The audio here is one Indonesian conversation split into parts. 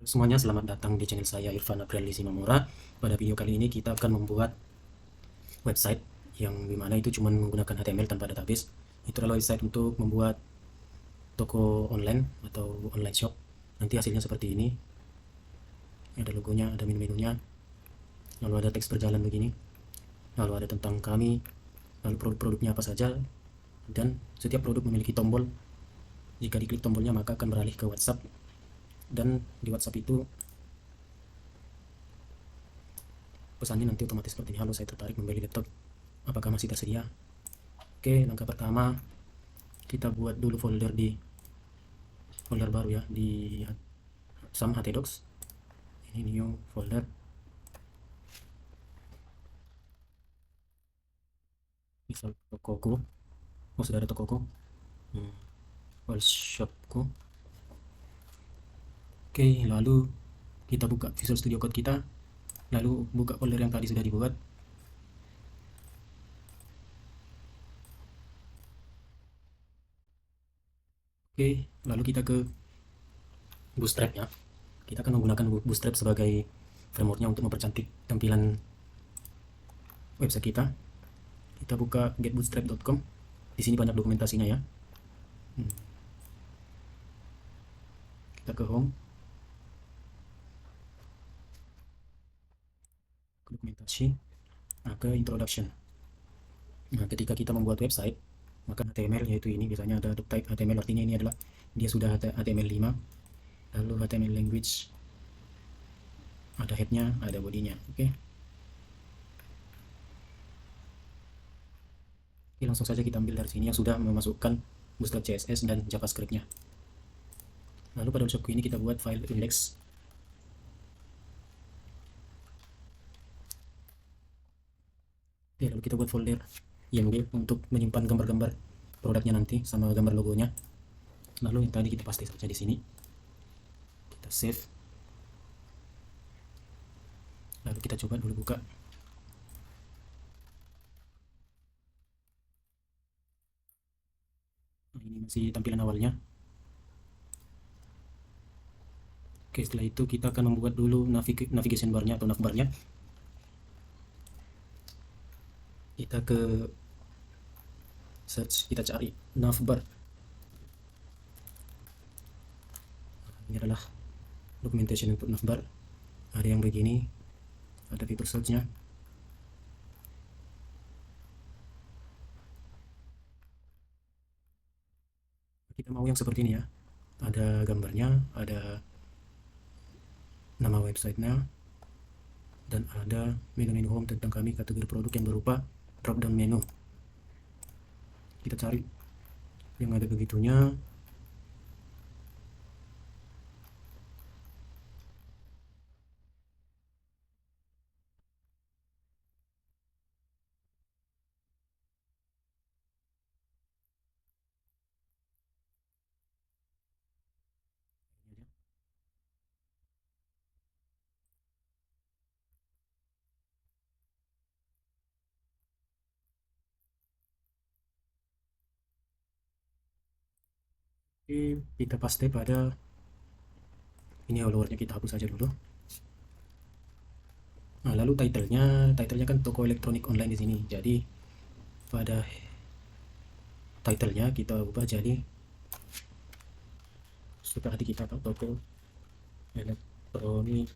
Semuanya, selamat datang di channel saya Irfan Aprili Simamura. Pada video kali ini kita akan membuat website yang dimana itu cuma menggunakan HTML tanpa database. Itu adalah website untuk membuat toko online atau online shop. Nanti hasilnya seperti ini. Ada logonya, ada menu-menunya, lalu ada teks berjalan begini, lalu ada tentang kami, lalu produk-produknya apa saja, dan setiap produk memiliki tombol. Jika diklik tombolnya maka akan beralih ke WhatsApp, dan di WhatsApp itu pesannya nanti otomatis seperti ini: halo, saya tertarik membeli laptop, apakah masih tersedia? Oke, langkah pertama kita buat dulu folder baru ya, di sam htdocs. Ini new folder, misal tokoku. Oh, sudah ada tokoku. File shopku. Oke, lalu kita buka Visual Studio Code kita, lalu buka folder yang tadi sudah dibuat. Oke, lalu kita ke Bootstrap ya. Kita akan menggunakan Bootstrap sebagai frameworknya untuk mempercantik tampilan website kita. Kita buka getbootstrap.com. Di sini banyak dokumentasinya ya. Kita ke home, ke dokumentasi, nah, ke introduction. Nah, ketika kita membuat website, maka HTML yaitu ini biasanya ada type HTML, artinya ini adalah dia sudah HTML5. Lalu HTML language, ada headnya, ada bodinya. Oke. Oke, langsung saja kita ambil dari sini yang sudah memasukkan Bootstrap CSS dan JavaScript-nya. Lalu pada website ini kita buat file index. Oke, lalu kita buat folder IMG untuk menyimpan gambar-gambar produknya nanti sama gambar logonya. Lalu yang tadi kita paste saja di sini. Kita save. Lalu kita coba dulu buka. Nah, ini masih tampilan awalnya. Oke, setelah itu kita akan membuat dulu navigation bar-nya atau navbar-nya. Kita ke search, kita cari navbar. Ini adalah documentation untuk navbar. Ada yang begini, ada fitur search-nya. Kita mau yang seperti ini ya. Ada gambarnya, ada nama websitenya, dan ada menu-menu home tentang kami, kategori produk yang berupa drop down menu. Kita cari yang ada begitunya. Oke, kita paste pada ini, followernya kita hapus saja dulu. Nah, lalu titlenya kan toko elektronik online di sini. Jadi pada titlenya kita ubah jadi suka hati kita, toko elektronik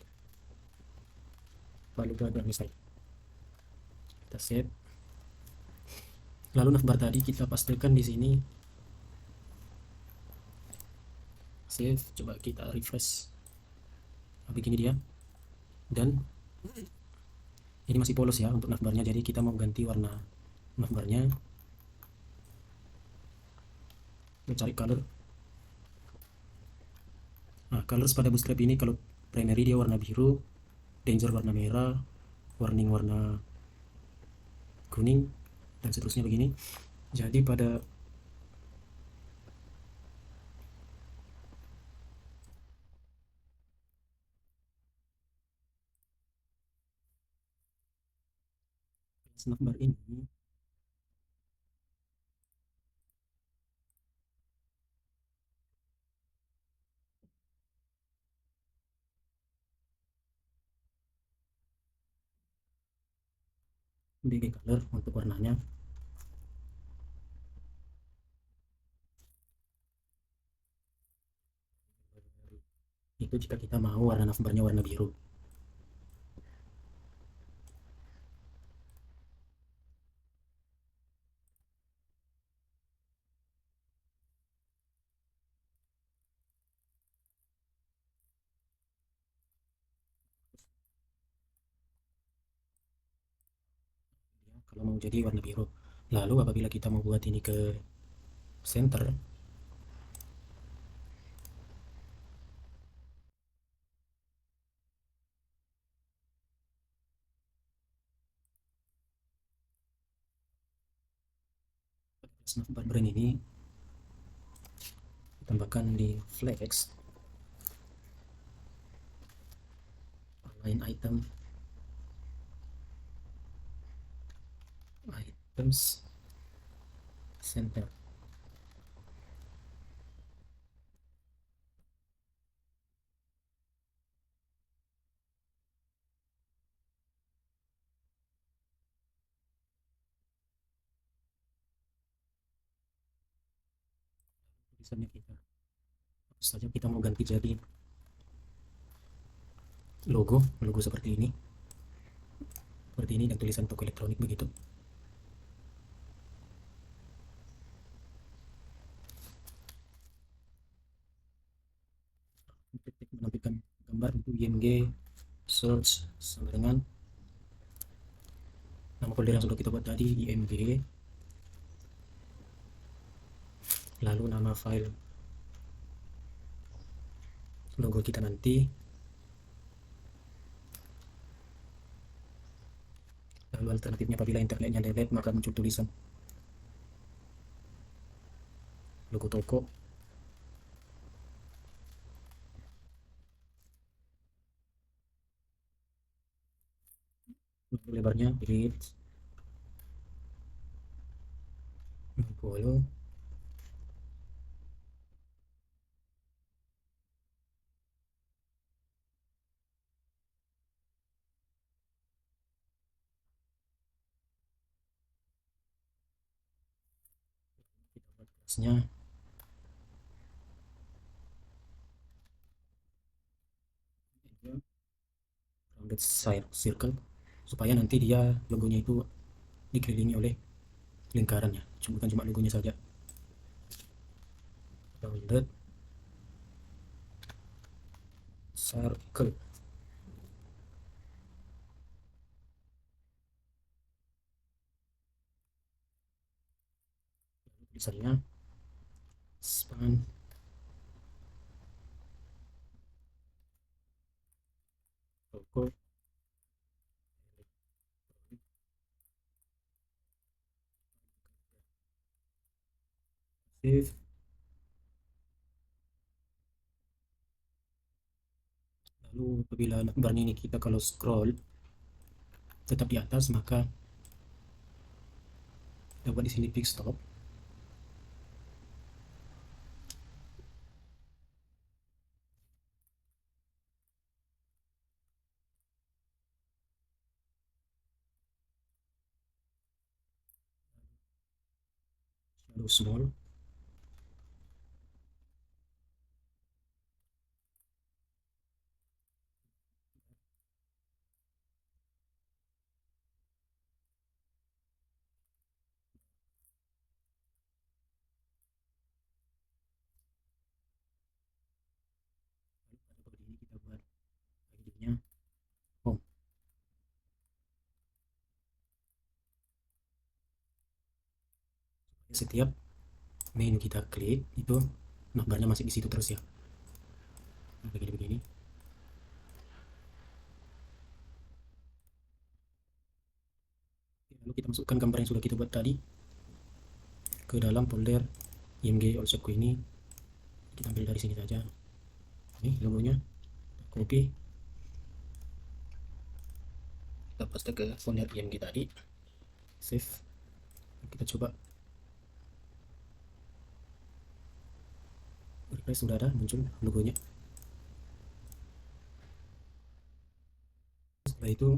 Paluga misal. Kita save. Lalu navbar tadi kita pastekan di sini. Save, coba kita refresh. Nah, begini dia. Dan ini masih polos ya untuk navbarnya, jadi kita mau ganti warna navbarnya. Kita cari color. Nah, colors pada Bootstrap ini kalau primary dia warna biru, danger warna merah, warning warna kuning, dan seterusnya begini. Jadi pada navbar ini BG color untuk warnanya. Itu jika kita mau warna navbarnya warna biru. Kalau mau jadi warna biru. Lalu apabila kita mau buat ini ke center, navbar brand ini tambahkan di flex, align item, items, center. Tulisannya kita hapus saja, kita mau ganti jadi logo seperti ini dan tulisan toko elektronik begitu. Menampilkan gambar untuk IMG search sama dengan nama folder yang sudah kita buat tadi, IMG, lalu nama file logo kita nanti, lalu alternatifnya apabila internetnya delete maka muncul tulisan logo toko, lalu lebarnya width 60, kita buat kelasnya rounded circle supaya nanti dia logonya itu dikelilingi oleh lingkarannya, bukan cuma logonya saja. Rounded circle. Tulisannya span logo save. Lalu apabila barnya ini kita kalau scroll tetap di atas, maka kita buat di sini fix stop. Shadow small. Lalu pada body ini kita buat ID-nya home. Setiap menu kita klik itu navbarnya masih di situ terus ya. Nah, begini-begini. Lalu kita masukkan gambar yang sudah kita buat tadi ke dalam folder IMG Allshopku ini. Kita ambil dari sini saja. Ini logonya, copy, kita paste ke folder IMG tadi, save. Kita coba refresh, sudah ada muncul logonya. Setelah itu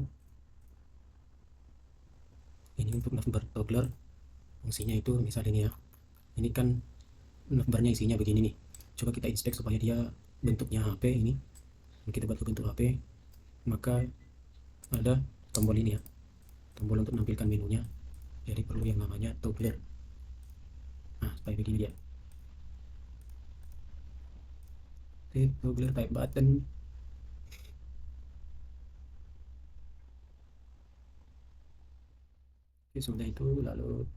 untuk navbar toggler fungsinya itu misalnya ini ya, ini kan navbarnya isinya begini nih. Coba kita inspek supaya dia bentuknya HP ini, kita buat bentuk HP, maka ada tombol ini ya, tombol untuk menampilkan menunya. Jadi perlu yang namanya toggler. Nah, supaya begini dia, toggler type button. Oke, sudah itu lalu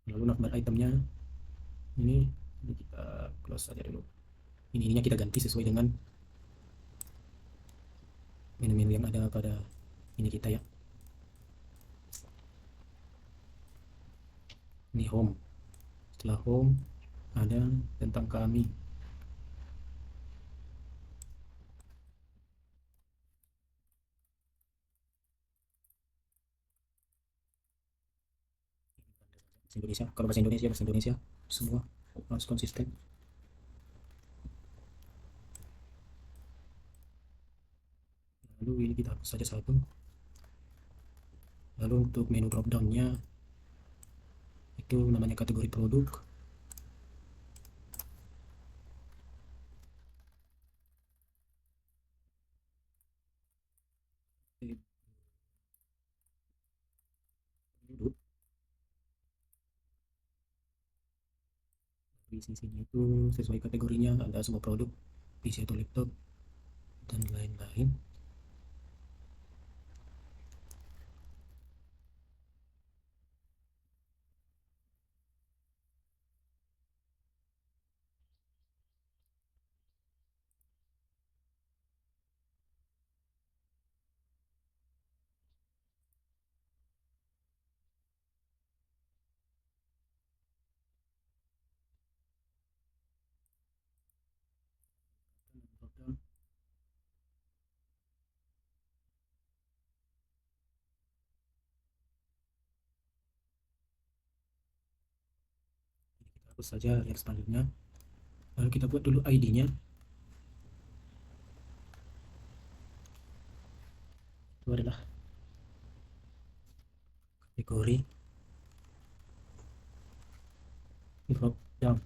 navbar itemnya ini kita close saja dulu. Ininya kita ganti sesuai dengan menu-menu yang ada pada ini kita ya. Ini home. Setelah home ada tentang kami. Bahasa Indonesia. Kalau bahasa Indonesia semua harus konsisten. Lalu ini kita hapus saja satu. Lalu untuk menu drop down-nya itu namanya kategori produk. Produk. Di sisinya itu sesuai kategorinya, ada semua produk, PC atau laptop dan lain-lain. Drop down. Kita hapus saja yang selanjutnya. Lalu kita buat dulu ID-nya. Itu adalah kategori drop down.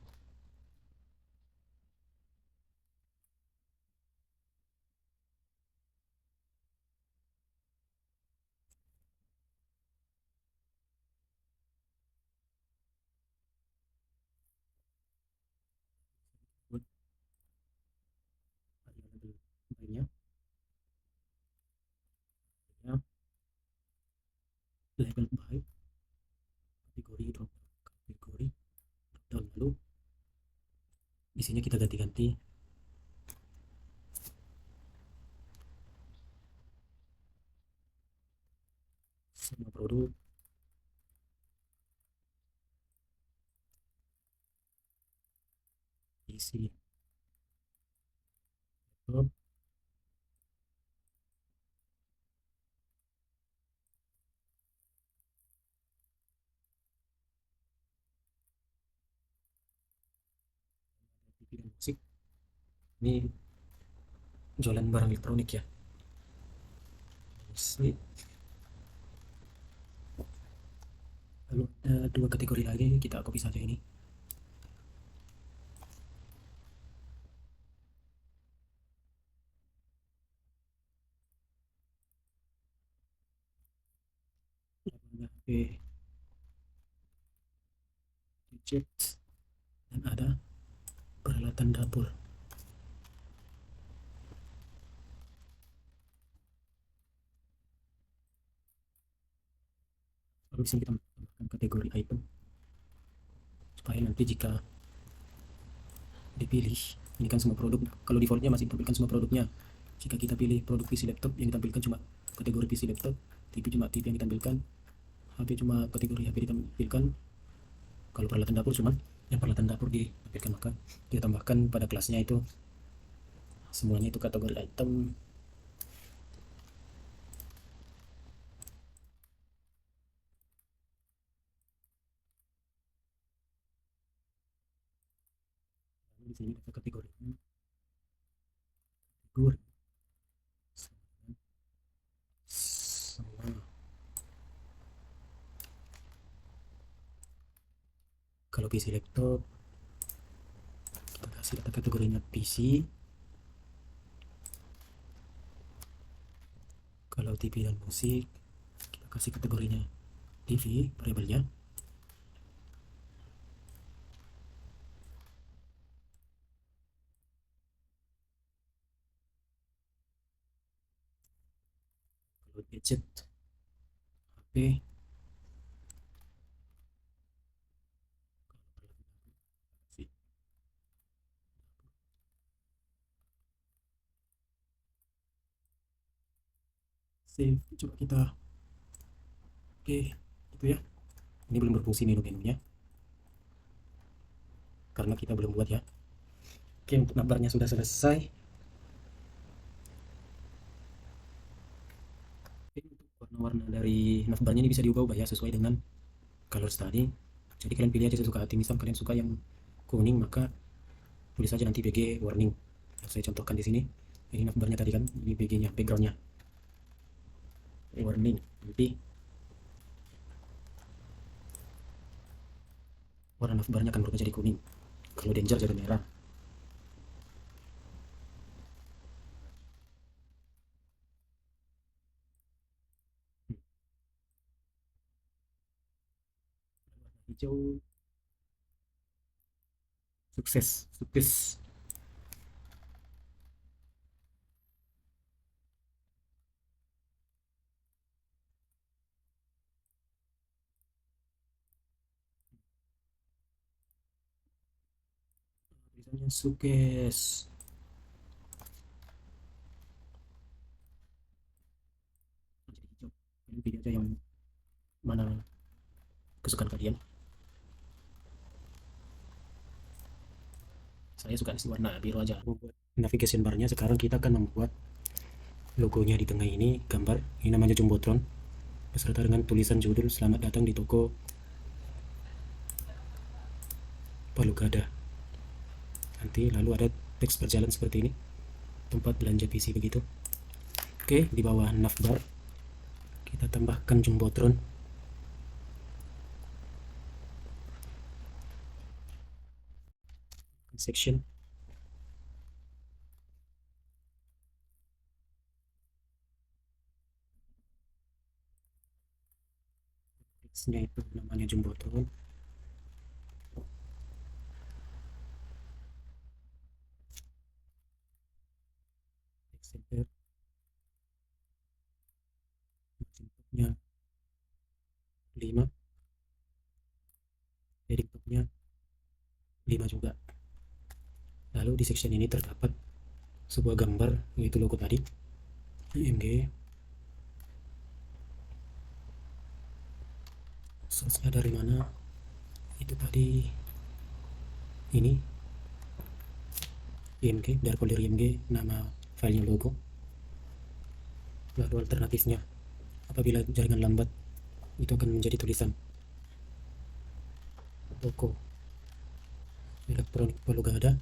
Buat variabel lainnya ya, label by kategori drop down. Lalu isinya kita ganti-ganti. Semua produk isi laptop TV dan musik. Ini jualan barang elektronik ya, musik. Lalu ada dua kategori lagi, kita copy saja ini. Labelnya HP gadget dan ada peralatan dapur. Lalu di sini kita tambahkan kategori item supaya nanti jika dipilih, ini kan semua produk, kalau defaultnya masih tampilkan semua produknya. Jika kita pilih produk PC laptop, yang ditampilkan cuma kategori PC laptop, TV cuma TV yang ditampilkan, HP cuma kategori HP ditampilkan. Kalau peralatan dapur cuma yang peralatan dapur ditampilkan, maka kita tambahkan pada kelasnya itu semuanya itu kategori item. Lalu di sini ada kategorinya, kategori PC laptop, kita kasih data kategorinya PC. Kalau TV dan musik, kita kasih kategorinya TV, variabelnya. Kalau gadget, HP, save. Coba kita, oke, itu ya. Ini belum berfungsi menu-menunya karena kita belum buat ya. Oke, untuk navbarnya sudah selesai. Oke, untuk warna-warna dari navbarnya ini bisa diubah-ubah ya sesuai dengan color study. Jadi kalian pilih aja sesuka hati. Misal kalian suka yang kuning, maka tulis saja nanti BG warning. Saya contohkan di sini. Ini navbarnya tadi kan, ini BG-nya, background-nya warning. Nanti warna navbarnya akan berubah jadi kuning. Kalau danger jadi merah. Warna hijau, sukses, sukses. Tulisannya sukses. Jadi hijau. Kalian pilih aja yang mana kesukaan kalian. Saya suka isi warna biru aja. Membuat navigation barnya, sekarang kita akan membuat logonya di tengah ini, gambar. Ini namanya Jumbotron, beserta dengan tulisan judul "Selamat datang di toko Palu Gada". Nanti lalu ada teks berjalan seperti ini, tempat belanja PC begitu. Oke, di bawah navbar kita tambahkan Jumbotron. Section. Teksnya itu namanya Jumbotron. Text center. Margin 5. Heading topnya 5 juga. Lalu di section ini terdapat sebuah gambar, yaitu logo tadi, IMG. Source-nya dari mana? Itu tadi ini IMG, dari folder IMG, nama filenya logo. Lalu alternatifnya, apabila jaringan lambat, itu akan menjadi tulisan toko elektronik Palu Gada.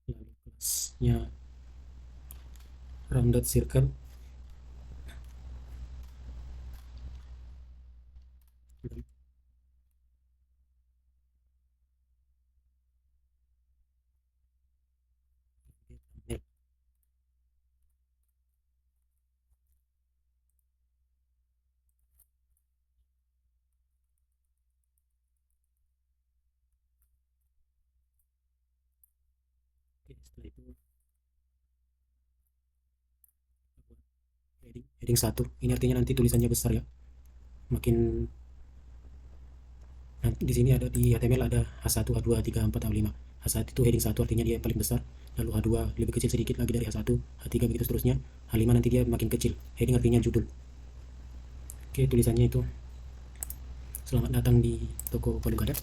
Lalu kelasnya rounded circle. Lalu thumbnail. Oke, setelah itu heading 1. Ini artinya nanti tulisannya besar ya. Makin nanti di sini ada, di HTML ada H1, H2, H3, H4, H5. H1 itu heading 1, artinya dia paling besar. Lalu H2 lebih kecil sedikit lagi dari H1, H3 begitu seterusnya. H5 nanti dia makin kecil. Heading artinya judul. Oke, tulisannya itu "Selamat datang di toko Palu Gada".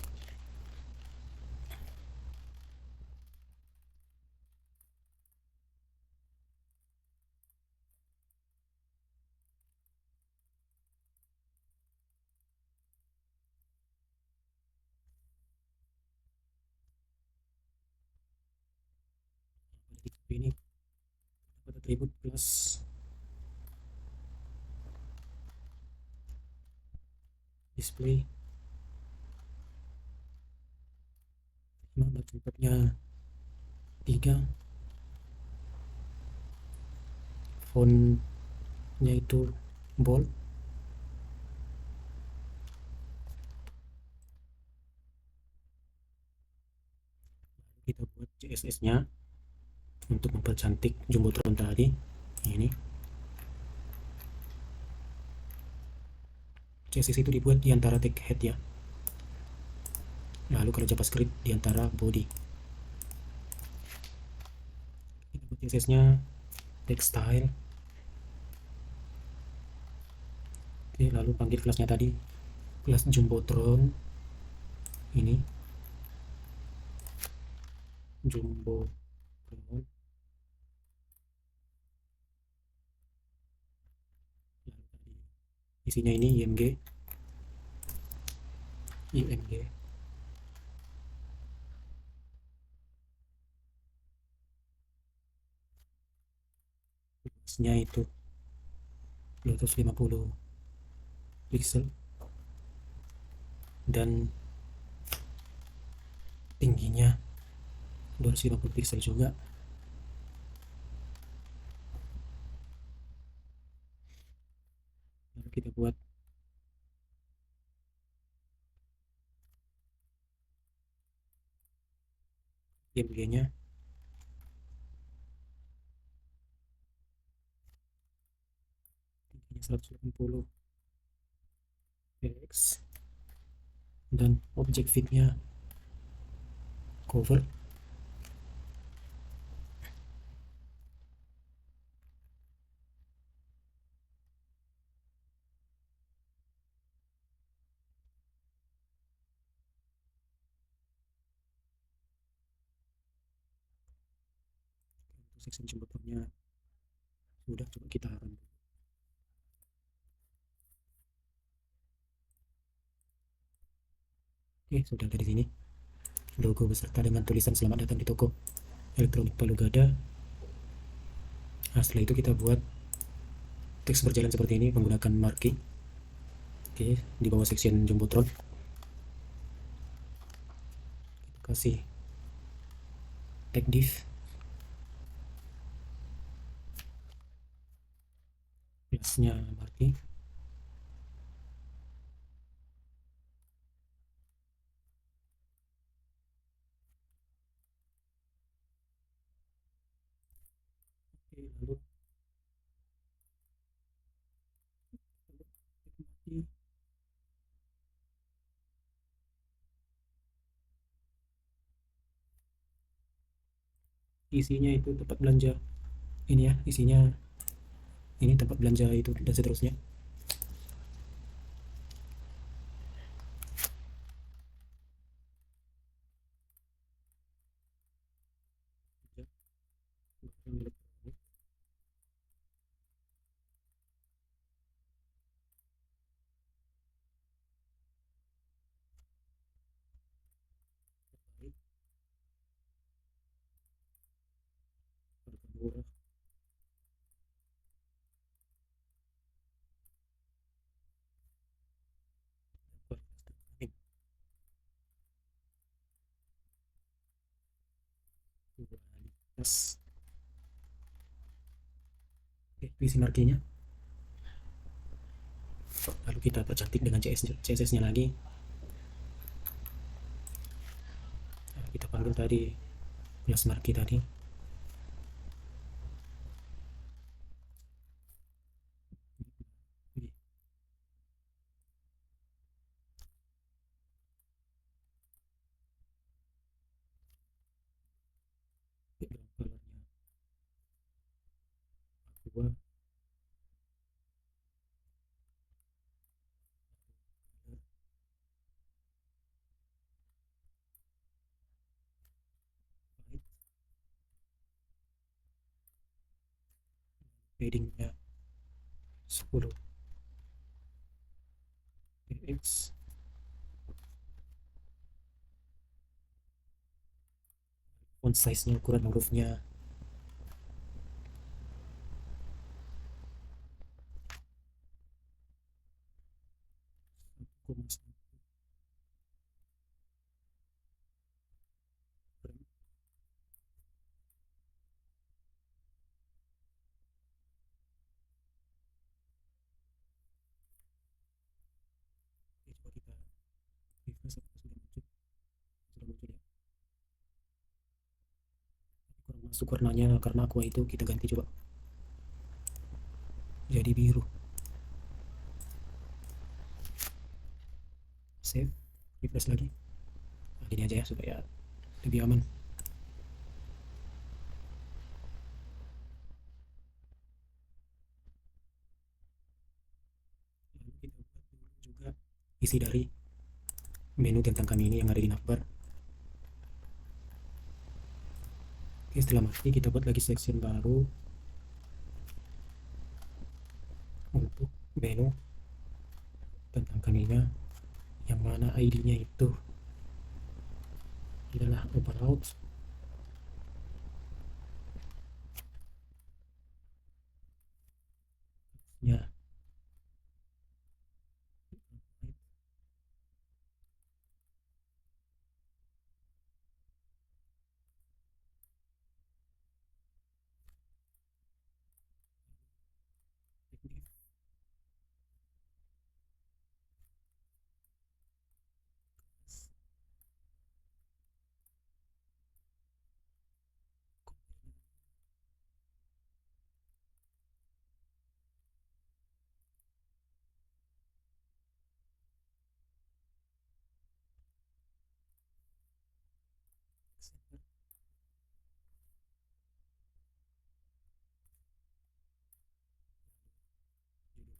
Ini atribut plus display. Mana tempatnya 3, fontnya itu bold. Kita buat CSS nya untuk mempercantik jumbotron tadi. Ini CSS itu dibuat di antara tag head ya, lalu kalau JavaScript di antara body. Kita buat CSS nya textile. Oke, lalu panggil kelasnya tadi, kelas jumbotron. Ini jumbotron, lalu tadi isinya ini img luasnya itu 250 pixel dan tingginya 250 pixel juga. Lalu kita buat img nya tingginya 180 px dan objek fitnya cover. Untuk section jumbotronnya sudah, coba kita run. Oke, sudah ada di sini logo beserta dengan tulisan selamat datang di toko elektronik Palu Gada. Nah, setelah itu kita buat teks berjalan seperti ini menggunakan marquee. Oke, di bawah section jumbotron kita kasih tag div, plusnya marquee. Oke, lalu isinya itu tempat belanja ini ya, isinya ini tempat belanja itu dan seterusnya. Murah. Kualitas. Oke, isi marquee-nya. Lalu kita percantik dengan CSS-nya lagi. Nah, kita panggil tadi plus marquee tadi. Background color-nya aqua. White. Padding-nya 10 px. Font size-nya, ukuran hurufnya Oke, coba kita refresh apakah sudah muncul ya. Kurang masuk warnanya karena aqua itu, kita ganti coba jadi biru. Save, refresh lagi. Nah, gini aja ya supaya lebih aman. Lalu kita buat dulu juga isi dari menu tentang kami ini yang ada di navbar. Oke, setelah mati kita buat lagi section baru untuk menu tentang kaminya, yang mana ID-nya itu adalah about. Ya,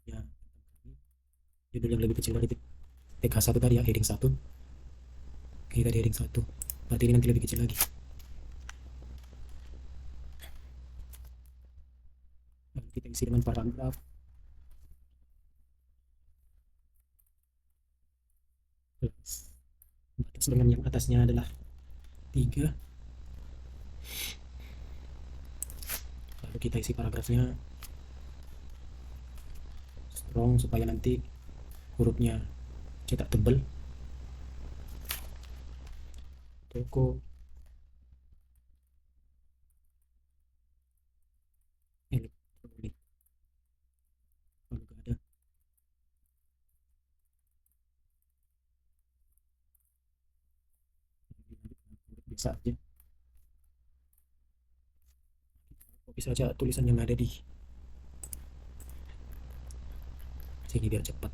judulnya tentang kami, judul yang lebih kecil dari TK1 tadi ya, heading 1. Oke, tadi heading 1, berarti ini nanti lebih kecil lagi. Lalu kita isi dengan paragraf plus batas dengan yang atasnya adalah 3. Lalu kita isi paragrafnya strong supaya nanti hurufnya cetak tebal. Toko elektronik, kalau nggak ada biasa aja, bisa aja tulisan yang ada di sini biar cepat.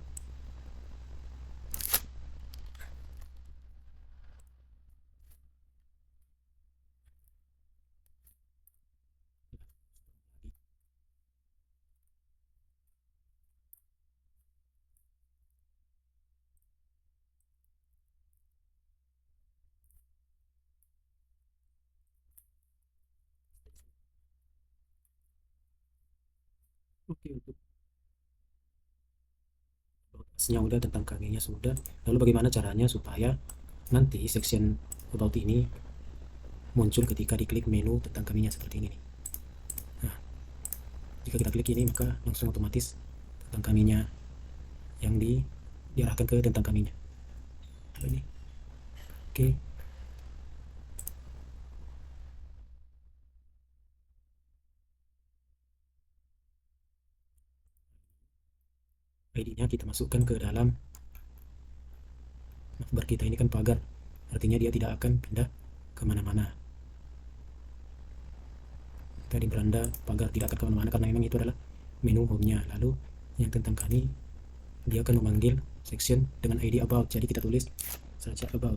Oke, untuk asnya udah, tentang KG-nya sudah. Lalu bagaimana caranya supaya nanti section about ini muncul ketika diklik menu tentang kaminya seperti ini nih. Nah, jika kita klik ini maka langsung otomatis tentang kaminya yang diarahkan ke tentang kaminya. Ini. Oke. ID-nya kita masukkan ke dalam navbar kita, ini kan pagar, artinya dia tidak akan pindah kemana-mana. Tadi beranda pagar tidak akan kemana-mana karena memang itu adalah menu home-nya. Lalu yang tentang kami, dia akan memanggil section dengan ID about, jadi kita tulis saja about.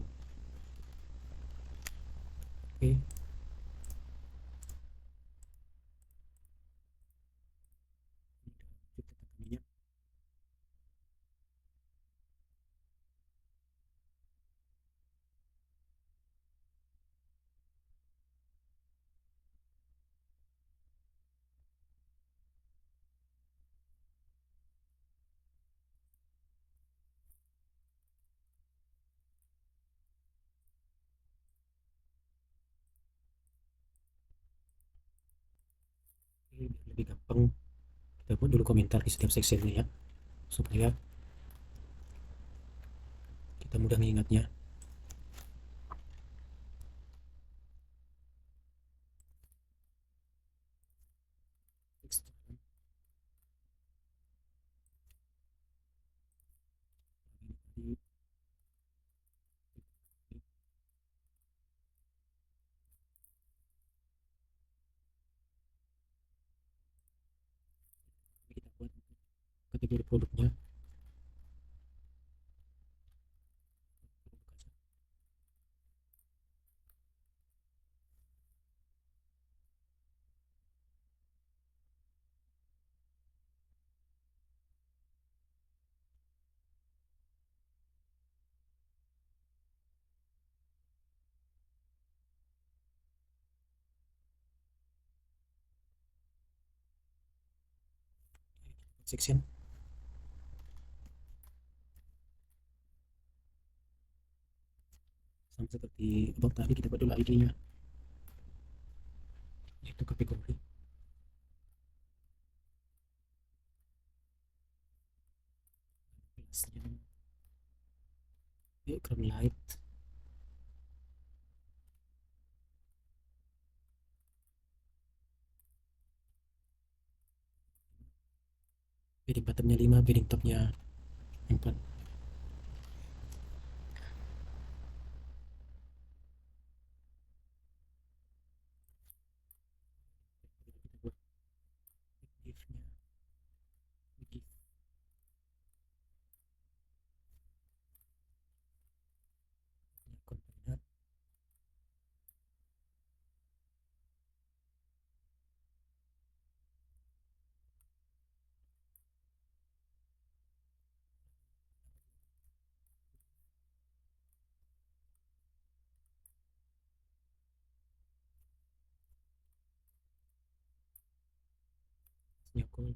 Oke. Biar lebih gampang, kita buat dulu komentar di setiap sectionnya ya, supaya kita mudah mengingatnya. Kita buat kategori produknya. Section sama seperti about tadi, kita buat dulu ID-nya, yaitu kategori kelasnya background light, padding bottomnya 5, padding topnya 4. Kita buat div-nya div container, call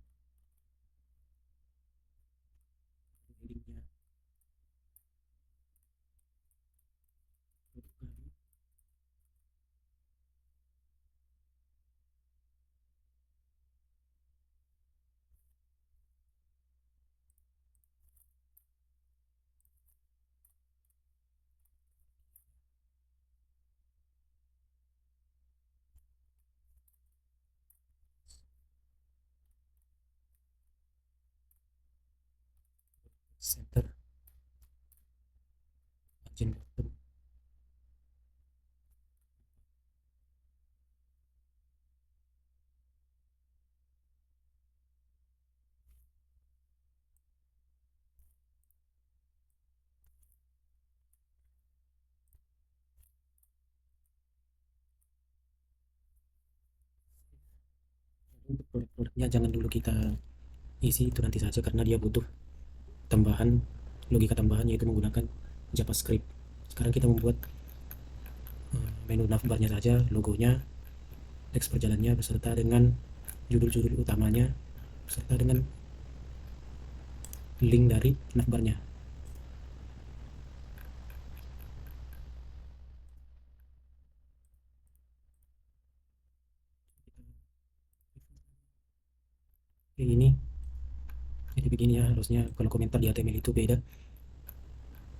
headingnya produk baru, center, margin bottom. Untuk produk-produknya jangan dulu kita isi, itu nanti saja karena dia butuh tambahan, logika tambahan, yaitu menggunakan JavaScript. Sekarang kita membuat menu navbarnya saja, logonya, teks perjalanannya beserta dengan judul-judul utamanya beserta dengan link dari navbarnya. Oke, ini jadi begini ya, harusnya kalau komentar di HTML itu beda.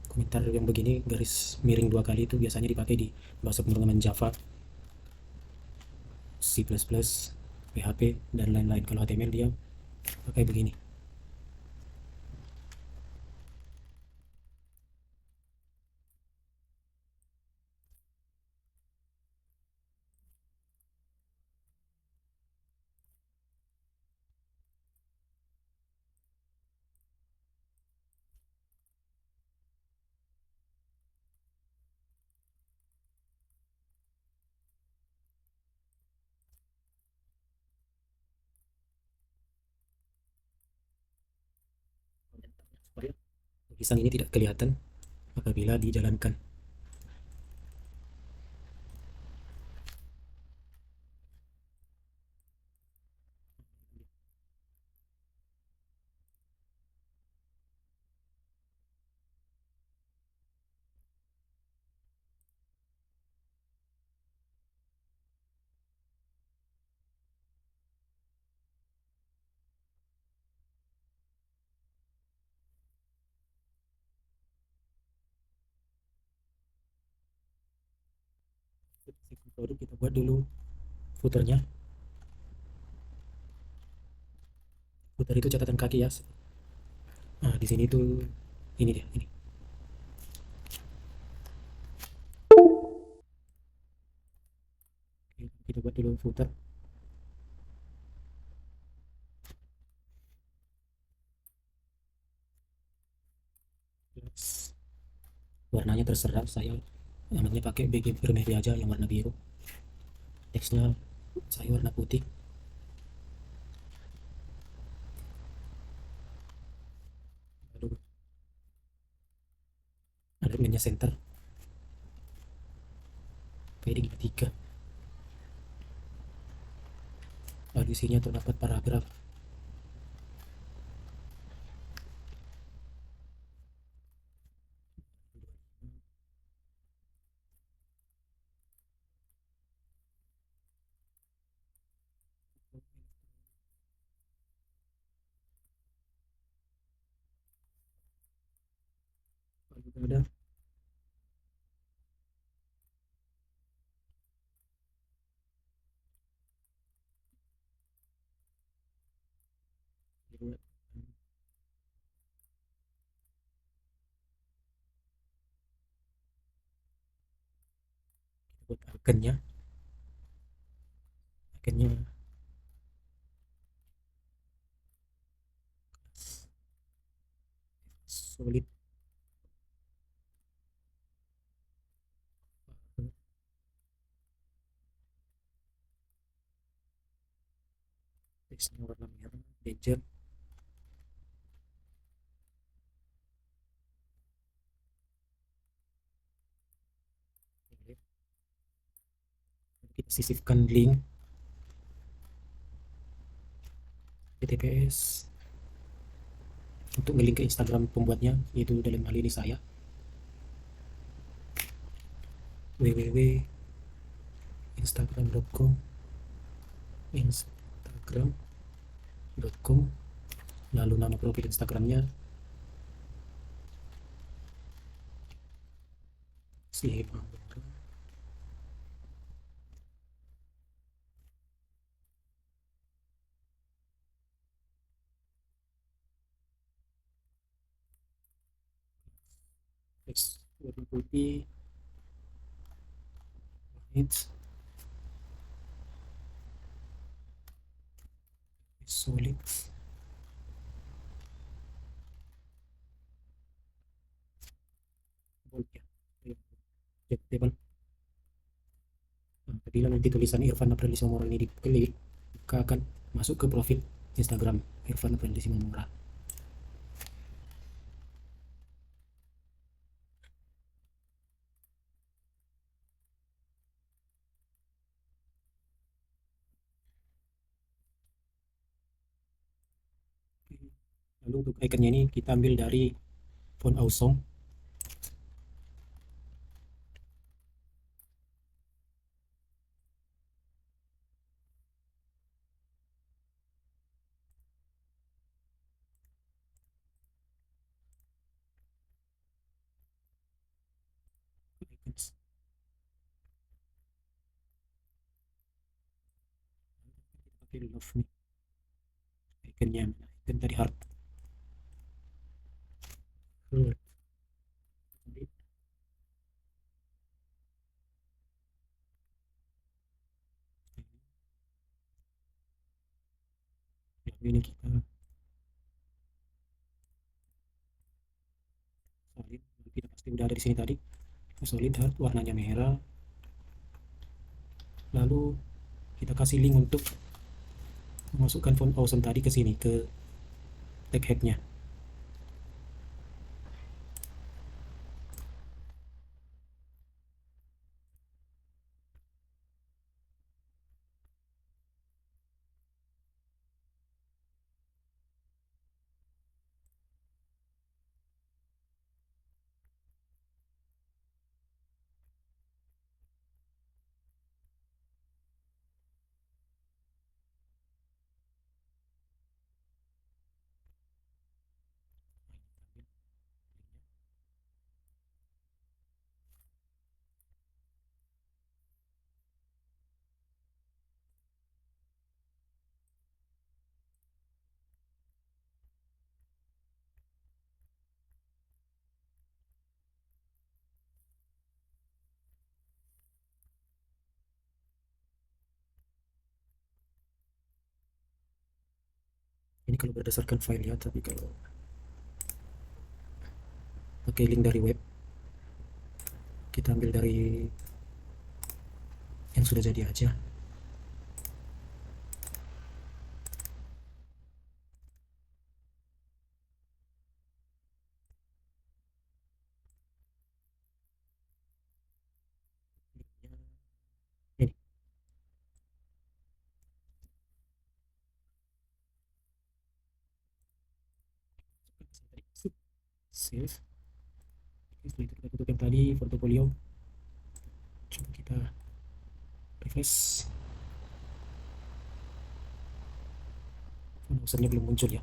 Komentar yang begini garis miring 2 kali itu biasanya dipakai di bahasa pemrograman Java, C++, PHP, dan lain-lain. Kalau HTML dia pakai begini. Supaya tulisan ini tidak kelihatan apabila dijalankan. Lalu kita buat dulu footernya. Footer itu catatan kaki ya. Nah, di sini tuh ini dia, ini. Kita buat dulu footer. Warnanya terserah, saya namanya pakai BG Primary aja yang warna biru. Teksnya saya warna putih. Lalu alignmentnya center, padding 3. Lalu isinya terdapat paragraf. Lalu ada dibuat buat ikonnya solid. Teksnya warna merah, danger. Kita sisipkan link HTTPS untuk ngelink ke Instagram pembuatnya, yaitu dalam hal ini saya, www.instagram.com, lalu nama profil Instagramnya si teks warna putih, white, solid, bold ya, jet table. Nah, apabila nanti tulisan Irfan April Simomora ini diklik, maka akan masuk ke profil Instagram Irfan April Simomora. Lalu untuk ikonnya ini kita ambil dari font Awesome. Pakai love nih ikonnya, ikon tadi heart. Ini kita solid, kita pasti udah ada di sini tadi. Solid heart warnanya merah. Lalu kita kasih link untuk memasukkan font awesome tadi ke sini, ke tag headnya. Ini kalau berdasarkan file ya, tapi kalau pakai link dari web, kita ambil dari yang sudah jadi aja. Ini save. Setelah itu kita tutup yang tadi portofolio, coba kita refresh. Usernya belum muncul ya.